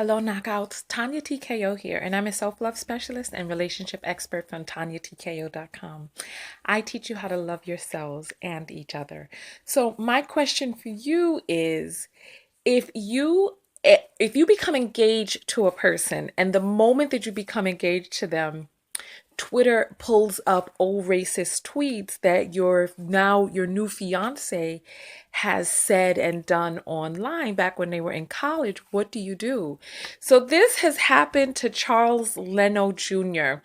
Hello, Knockouts. Tonya TKO here, and I'm a self-love specialist and relationship expert from TonyaTKO.com. I teach you how to love yourselves and each other. So my question for you is, if you if you become engaged to a person, and the moment that you become engaged to them, Twitter pulls up old racist tweets that your new fiance has said and done online back when they were in college, what do you do? So this has happened to Charles Leno Jr.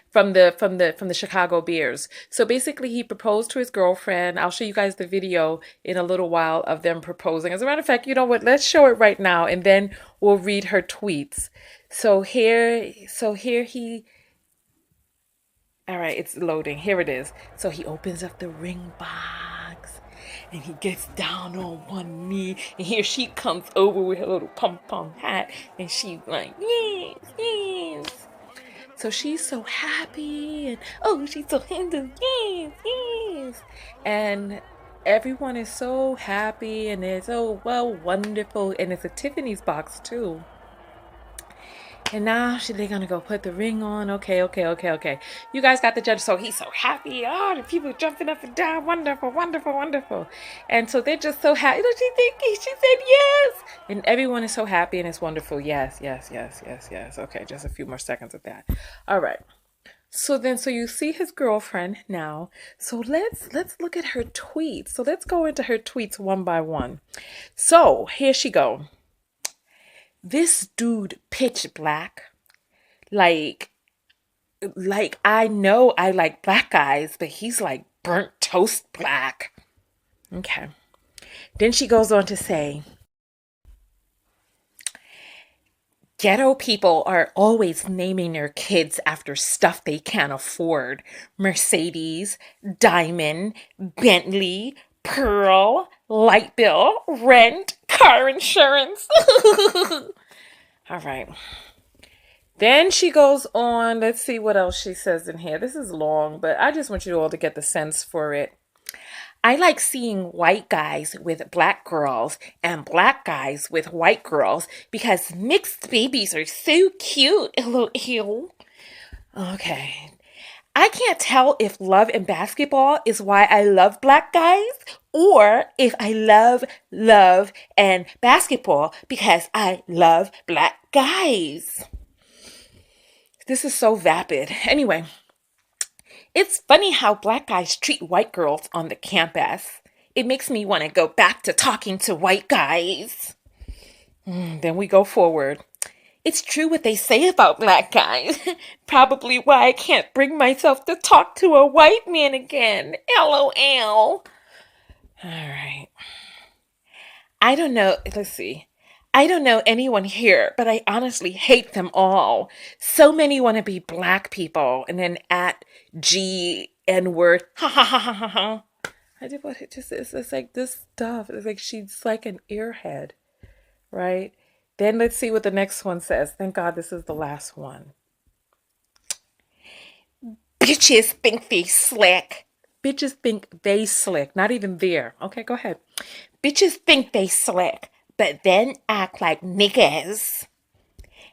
from the Chicago Bears. So basically he proposed to his girlfriend. I'll show you guys the video in a little while of them proposing. As a matter of fact, you know what? Let's show it right now and then we'll read her tweets. So here he all right, it's loading. Here it is. So he opens up the ring box and he gets down on one knee. And here she comes over with her little pom-pom hat. And she's like, yes, yes. So she's so happy. And oh, she's so handsome. Yes, yes. And everyone is so happy. And it's oh, well, wonderful. And it's a Tiffany's box, too. And now they're gonna go put the ring on. Okay, okay, okay, okay. You guys got the judge. So he's so happy. Oh, the people jumping up and down. Wonderful, wonderful, wonderful. And so they're just so happy. She said yes. And everyone is so happy and it's wonderful. Yes, yes, yes, yes, yes. Okay, just a few more seconds of that. All right. So you see his girlfriend now. So let's look at her tweets. So let's go into her tweets one by one. So here she go. This dude pitch black, like I know I like black guys, but he's like burnt toast black. Okay. Then she goes on to say, ghetto people are always naming their kids after stuff they can't afford. Mercedes, Diamond, Bentley, Pearl, light bill, rent, car insurance. All right. Then she goes on. Let's see what else she says in here. This is long, but I just want you all to get the sense for it. I like seeing white guys with black girls and black guys with white girls because mixed babies are so cute. LOL. Okay. I can't tell if love and basketball is why I love black guys or if I love and basketball because I love black guys. This is so vapid. Anyway, it's funny how black guys treat white girls on the campus. It makes me want to go back to talking to white guys. Then we go forward. It's true what they say about black guys. Probably why I can't bring myself to talk to a white man again. LOL. All right. I don't know. Let's see. I don't know anyone here, but I honestly hate them all. So many want to be black people. And then at G N word. Ha ha ha ha ha ha. I did what it just is. It's like this stuff. It's like she's like an earhead. Right? Then let's see what the next one says. Thank God this is the last one. Bitches think they slick. Bitches think they slick. Not even there. Okay, go ahead. Bitches think they slick, but then act like niggas.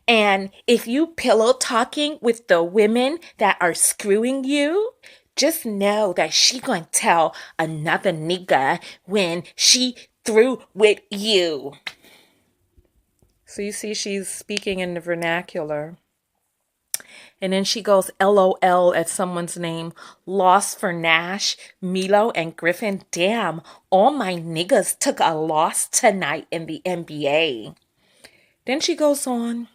And if you pillow talking with the women that are screwing you, just know that she gonna tell another nigga when she through with you. So you see she's speaking in the vernacular. And then she goes LOL at someone's name. Loss for Nash, Milo, and Griffin. Damn, all my niggas took a loss tonight in the NBA. Then she goes on.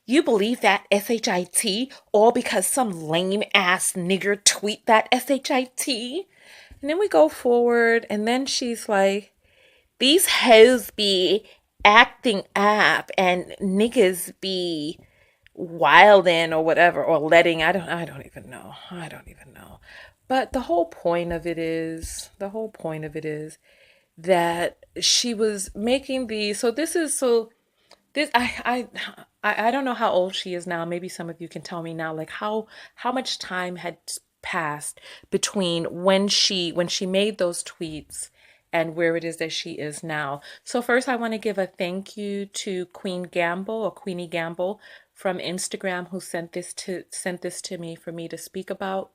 You believe that SHIT all because some lame ass nigger tweet that SHIT? And then we go forward and then she's like, these hoes be acting up and niggas be wilding or whatever or letting I don't even know. But the whole point of it is that she was making these. So this I don't know how old she is now. Maybe some of you can tell me now, like how much time had passed between when she made those tweets and where it is that she is now. So first I want to give a thank you to Queen Gamble or Queenie Gamble from Instagram who sent this to me for me to speak about.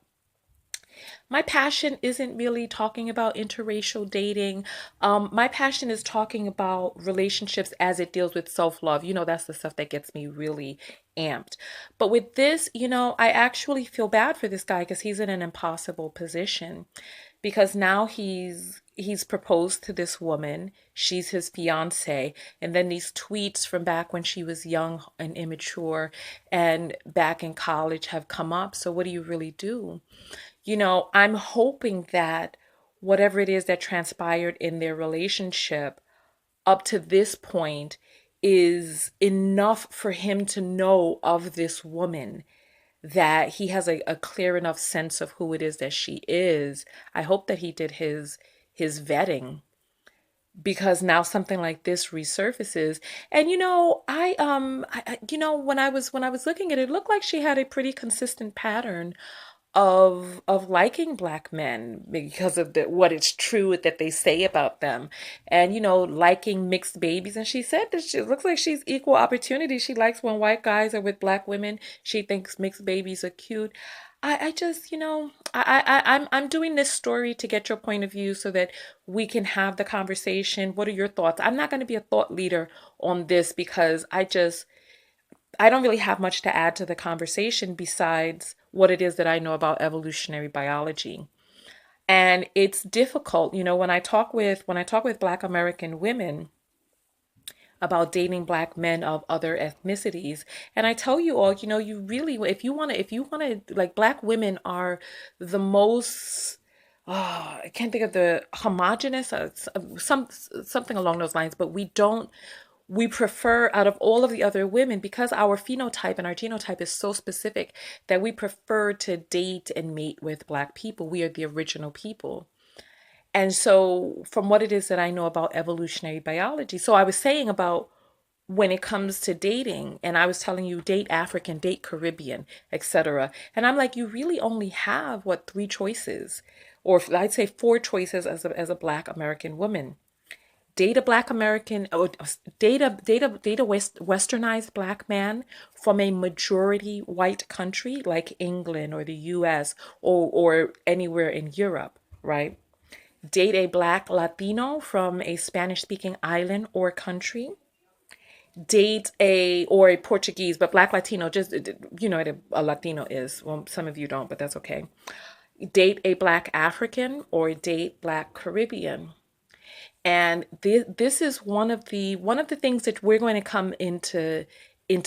My passion isn't really talking about interracial dating. My passion is talking about relationships as it deals with self-love. That's the stuff that gets me really amped. But with this, I actually feel bad for this guy because he's in an impossible position because now he's proposed to this woman. She's his fiance, and then these tweets from back when she was young and immature and back in college have come up. So what do you really do? I'm hoping that whatever it is that transpired in their relationship up to this point is enough for him to know of this woman, that he has a clear enough sense of who it is that she is. I hope that he did his vetting, because now something like this resurfaces. And when I was looking at it, it looked like she had a pretty consistent pattern of liking black men because of what it's true that they say about them, and liking mixed babies. And she said that she looks like she's equal opportunity. She likes when white guys are with black women. She thinks mixed babies are cute. I just, I'm doing this story to get your point of view so that we can have the conversation. What are your thoughts? I'm not going to be a thought leader on this because I don't really have much to add to the conversation besides what it is that I know about evolutionary biology. And it's difficult, when I talk with Black American women about dating black men of other ethnicities. And I tell you all, you really, if you want to, like, black women are the most, I can't think of the homogenous, something along those lines, but we prefer, out of all of the other women, because our phenotype and our genotype is so specific, that we prefer to date and mate with black people. We are the original people. And so, from what it is that I know about evolutionary biology, so I was saying about when it comes to dating, and I was telling you date African, date Caribbean, etc. And I'm like, you really only have what, three choices, or I'd say four choices as a Black American woman. Date a Black American, or westernized Black man from a majority white country like England or the US, or anywhere in Europe, right? Date a Black Latino from a Spanish speaking island or country. Date or a Portuguese, but Black Latino, just, what a Latino is. Well, some of you don't, but that's okay. Date a Black African or date Black Caribbean. And this is one of the things that we're going to come into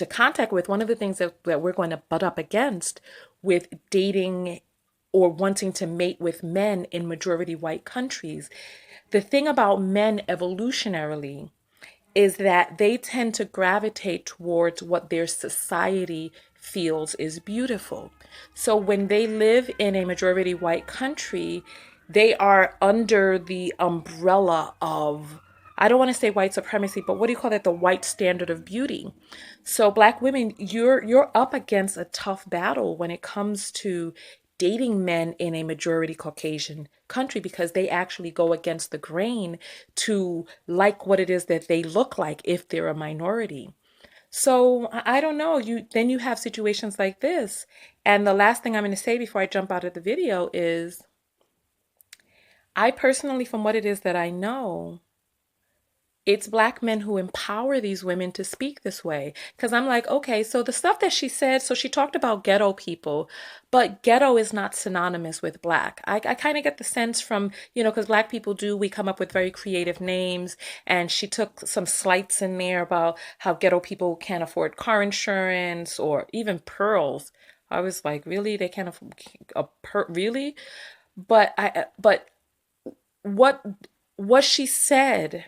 contact with, one of the things that we're going to butt up against with dating or wanting to mate with men in majority white countries. The thing about men evolutionarily is that they tend to gravitate towards what their society feels is beautiful. So when they live in a majority white country, they are under the umbrella of, I don't want to say white supremacy, but what do you call that? The white standard of beauty. So black women, you're up against a tough battle when it comes to dating men in a majority Caucasian country, because they actually go against the grain to like what it is that they look like if they're a minority. So I don't know. You have situations like this. And the last thing I'm going to say before I jump out of the video is, I personally, from what it is that I know, it's black men who empower these women to speak this way. Because I'm like, okay, so the stuff that she said, so she talked about ghetto people, but ghetto is not synonymous with black. I kind of get the sense from, because black people we come up with very creative names. And she took some slights in there about how ghetto people can't afford car insurance or even pearls. I was like, really? They can't afford really? But what she said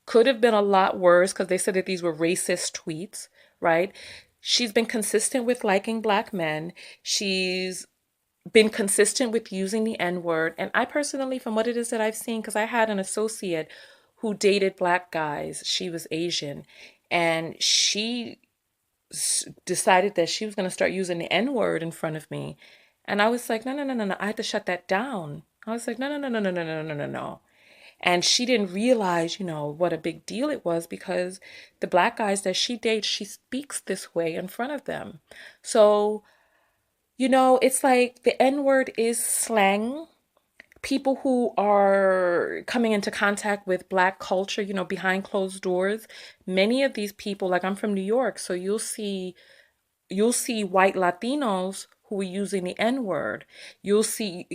could have been a lot worse, because they said that these were racist tweets, right? She's been consistent with liking black men. She's been consistent with using the N word. And I personally, from what it is that I've seen, because I had an associate who dated black guys, she was Asian, and she decided that she was going to start using the N word in front of me. And I was like, no, no, no, no, no. I had to shut that down. I was like, no, no, no, no, no, no, no, no, no, no. And she didn't realize, what a big deal it was because the black guys that she dates, she speaks this way in front of them. So, it's like the N word is slang. People who are coming into contact with black culture, behind closed doors, many of these people, like I'm from New York, so you'll see white Latinos who are using the N word. You'll see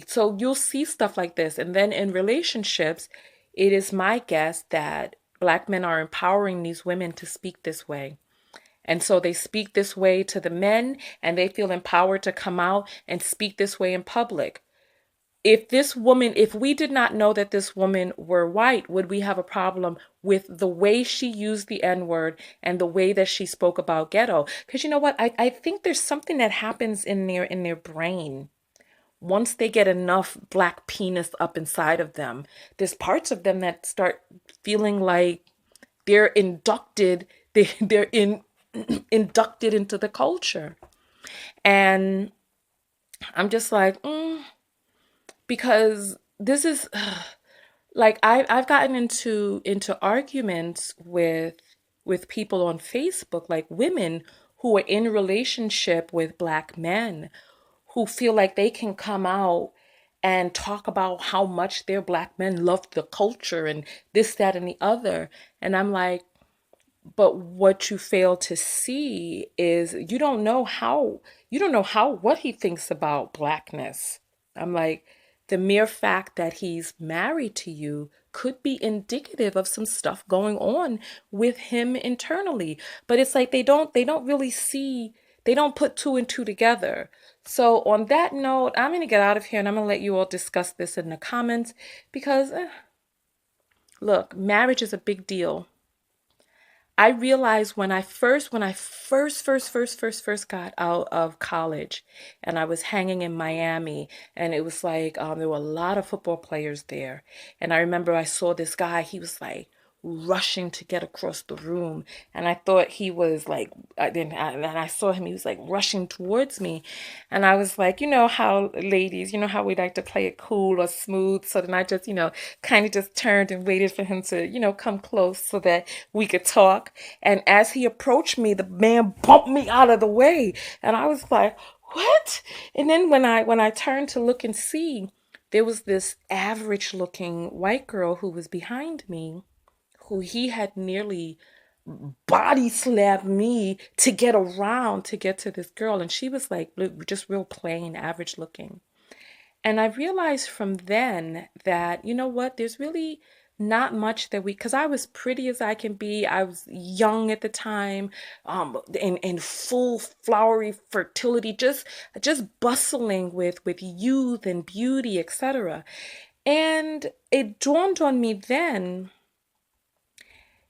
stuff like this. And then in relationships, it is my guess that black men are empowering these women to speak this way. And so they speak this way to the men, and they feel empowered to come out and speak this way in public. If we did not know that this woman were white, would we have a problem with the way she used the N word and the way that she spoke about ghetto? Because you know what? I think there's something that happens in their brain once they get enough black penis up inside of them. There's parts of them that start feeling like they're inducted, they're inducted into the culture. And I'm just like, because this is like I've gotten into arguments with people on Facebook, like women who are in relationship with black men who feel like they can come out and talk about how much their black men love the culture and this, that, and the other. And I'm like, but what you fail to see is you don't know how what he thinks about blackness. I'm like, the mere fact that he's married to you could be indicative of some stuff going on with him internally. But it's like they don't really see, they don't put two and two together. So on that note, I'm gonna get out of here and I'm gonna let you all discuss this in the comments because look, marriage is a big deal. I realized when I first got out of college and I was hanging in Miami, and it was like there were a lot of football players there. And I remember I saw this guy, he was like rushing to get across the room. And I thought he was like, and I saw him, he was like rushing towards me. And I was like, how ladies, how we like to play it cool or smooth. So then I just, kind of just turned and waited for him to, come close so that we could talk. And as he approached me, the man bumped me out of the way. And I was like, what? And then when I turned to look and see, there was this average looking white girl who was behind me, who he had nearly body slammed me to get around to get to this girl. And she was like just real plain, average looking. And I realized from then that, you know what, there's really not much that because I was pretty as I can be. I was young at the time, in full flowery fertility, just bustling with youth and beauty, etc. And it dawned on me then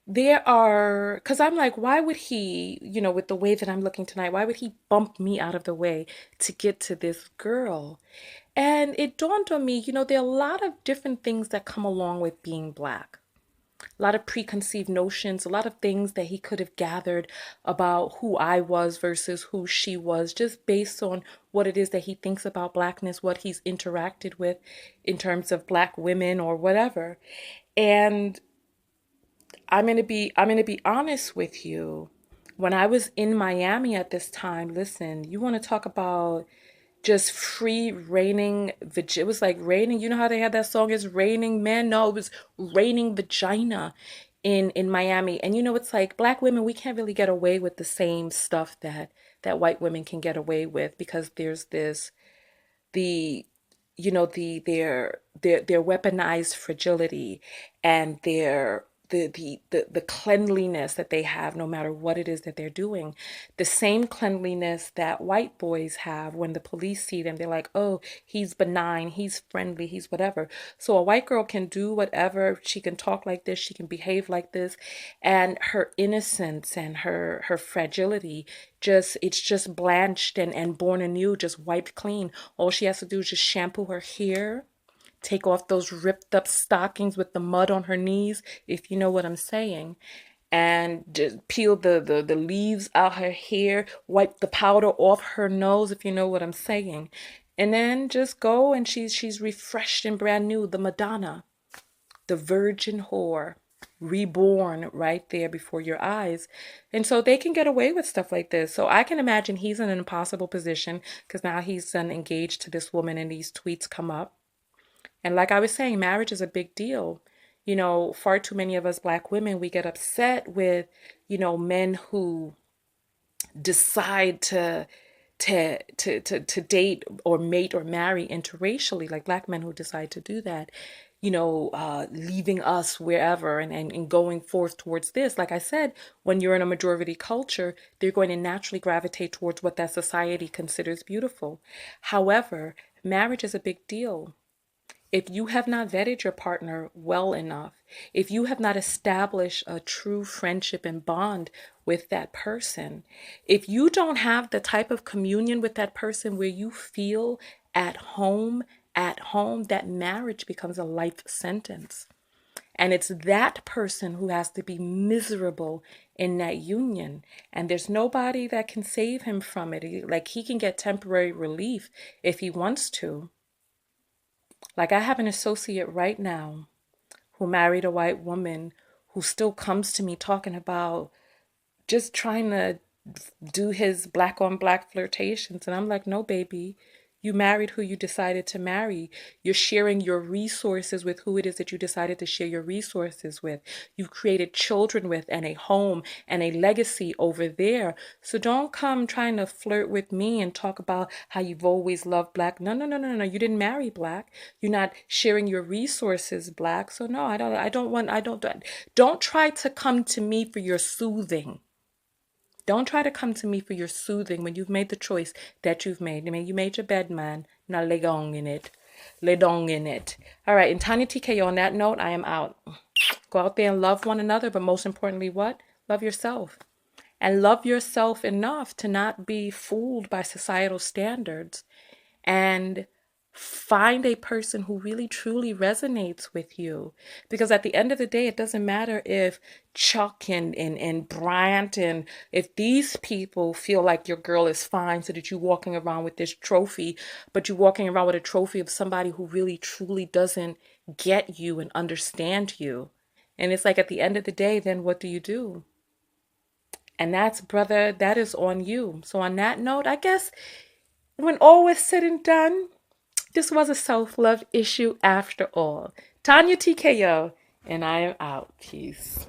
because I'm like, why would he, with the way that I'm looking tonight, why would he bump me out of the way to get to this girl? And it dawned on me, there are a lot of different things that come along with being black. A lot of preconceived notions, a lot of things that he could have gathered about who I was versus who she was, just based on what it is that he thinks about blackness, what he's interacted with in terms of black women or whatever. And I'm gonna be honest with you. When I was in Miami at this time, listen, you want to talk about just free raining it was like raining, you know how they had that song, it's raining men? No, it was raining vagina in Miami. And it's like black women, we can't really get away with the same stuff that white women can get away with because there's this the their weaponized fragility and the cleanliness that they have no matter what it is that they're doing, the same cleanliness that white boys have. When the police see them, they're like, oh, he's benign, he's friendly, he's whatever. So a white girl can do whatever, she can talk like this, she can behave like this, and her innocence and her fragility, it's just blanched and born anew, just wiped clean. All she has to do is just shampoo her hair, take off those ripped up stockings with the mud on her knees, if you know what I'm saying, and just peel the leaves out her hair, wipe the powder off her nose, if you know what I'm saying. And then just go and she's refreshed and brand new, the Madonna. the virgin whore reborn right there before your eyes. And so they can get away with stuff like this. So I can imagine he's in an impossible position because now he's engaged to this woman and these tweets come up. And like I was saying, marriage is a big deal. Far too many of us black women, we get upset with, men who decide to date or mate or marry interracially, like black men who decide to do that, leaving us wherever and going forth towards this. Like I said, when you're in a majority culture, they're going to naturally gravitate towards what that society considers beautiful. However, marriage is a big deal. If you have not vetted your partner well enough, if you have not established a true friendship and bond with that person, if you don't have the type of communion with that person where you feel at home, that marriage becomes a life sentence. And it's that person who has to be miserable in that union. And there's nobody that can save him from it. He can get temporary relief if he wants to. Like I have an associate right now who married a white woman who still comes to me talking about just trying to do his black on black flirtations. And I'm like, no, baby, you married who you decided to marry. You're sharing your resources with who it is that you decided to share your resources with. You've created children with and a home and a legacy over there. So don't come trying to flirt with me and talk about how you've always loved black. No, no, no, no, no. You didn't marry black. You're not sharing your resources black. So no, don't try to come to me for your soothing. Don't try to come to me for your soothing when you've made the choice that you've made. I mean, you made your bed, man. Now lay down in it. Lay down in it. All right, and Tonya TKO, on that note, I am out. Go out there and love one another, but most importantly, what? Love yourself. And love yourself enough to not be fooled by societal standards. And find a person who really truly resonates with you, because at the end of the day, it doesn't matter if Chuck and Bryant, and if these people feel like your girl is fine so that you're walking around with this trophy, but you're walking around with a trophy of somebody who really truly doesn't get you and understand you. And it's like at the end of the day, then what do you do? And that's, brother, that is on you. So on that note, I guess when all was said and done, this was a self-love issue after all. Tonya TKO, and I am out. Peace.